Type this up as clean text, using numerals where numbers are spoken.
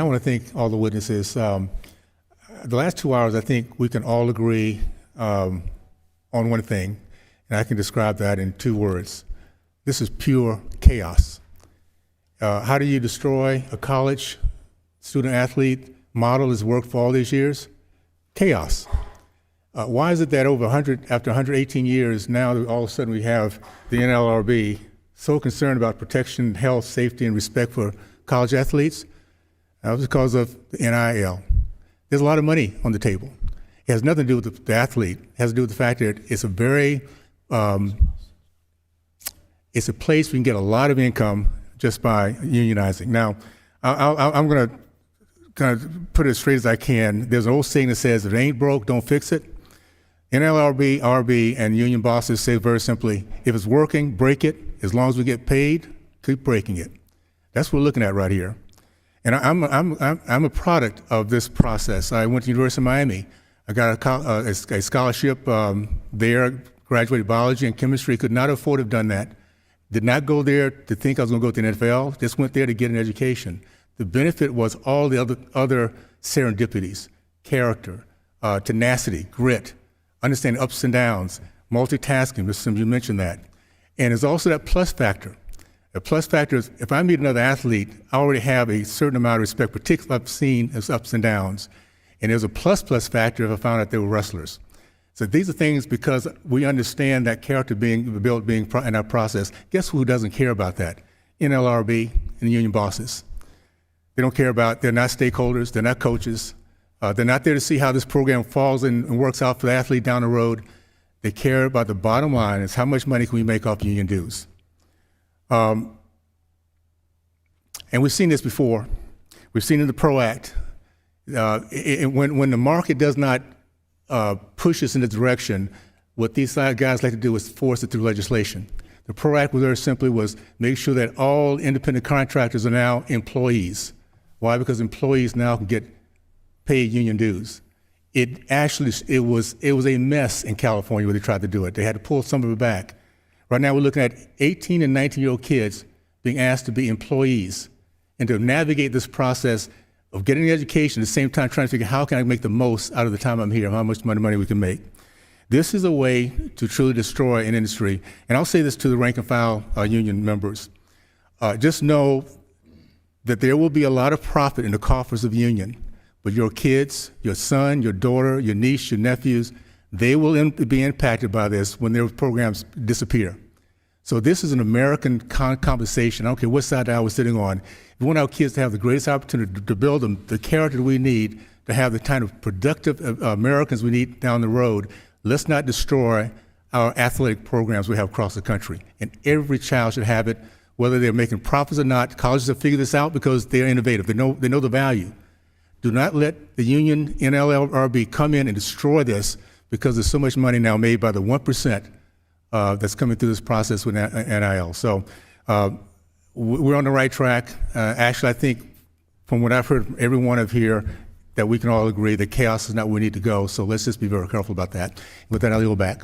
I want to thank all the witnesses. The last 2 hours, I think we can all agree on one thing, and I can describe that in 2 words. This is pure chaos. How do you destroy a college student athlete model that's worked for all these years? Chaos. Why is it that after 118 years, now all of a sudden we have the NLRB so concerned about protection, health, safety, and respect for college athletes? That was because of the NIL. There's a lot of money on the table. It has nothing to do with the athlete. It has to do with the fact that it's a very, it's a place we can get a lot of income just by unionizing. Now, I'm going to kind of put it as straight as I can. There's an old saying that says, if it ain't broke, don't fix it. NLRB, RB, and union bosses say very simply, if it's working, break it. As long as we get paid, keep breaking it. That's what we're looking at right here. And I'm a product of this process. I went to the University of Miami. I got a scholarship there, graduated biology and chemistry. Could not afford to have done that. Did not go there to think I was going to go to the NFL. Just went there to get an education. The benefit was all the other serendipities, character, tenacity, grit, understanding ups and downs, multitasking. Mr. Sims, you mentioned that. And there's also that plus factor. The plus factor is, if I meet another athlete, I already have a certain amount of respect, particularly if I've seen as ups and downs. And there's a plus factor if I found out they were wrestlers. So these are things because we understand that character being built in our process. Guess who doesn't care about that? NLRB and the union bosses. They don't care about, they're not stakeholders, they're not coaches. They're not there to see how this program falls and works out for the athlete down the road. They care about the bottom line is how much money can we make off union dues. And we've seen this before. We've seen it in the PRO Act. When the market does not push us in the direction, what these guys like to do is force it through legislation. The PRO Act was very simply was make sure that all independent contractors are now employees. Why? Because employees now can get paid union dues. It was a mess in California when they tried to do it. They had to pull some of it back. Right now we're looking at 18 and 19-year-old kids being asked to be employees and to navigate this process of getting an education at the same time trying to figure out how can I make the most out of the time I'm here, how much money we can make. This is a way to truly destroy an industry. And I'll say this to the rank and file union members. Just know that there will be a lot of profit in the coffers of the union, but your kids, your son, your daughter, your niece, your nephews, they will be impacted by this when their programs disappear. So this is an American conversation. I don't care what side I was sitting on. We want our kids to have the greatest opportunity to build them the character we need to have the kind of productive Americans we need down the road. Let's not destroy our athletic programs we have across the country. And every child should have it, whether they're making profits or not. Colleges have figured this out because they're innovative. They know the value. Do not let the union NLRB come in and destroy this because there's so much money now made by the 1% that's coming through this process with NIL. So we're on the right track. Actually, I think from what I've heard from everyone of here, that we can all agree that chaos is not where we need to go. So let's just be very careful about that. With that, I'll yield back.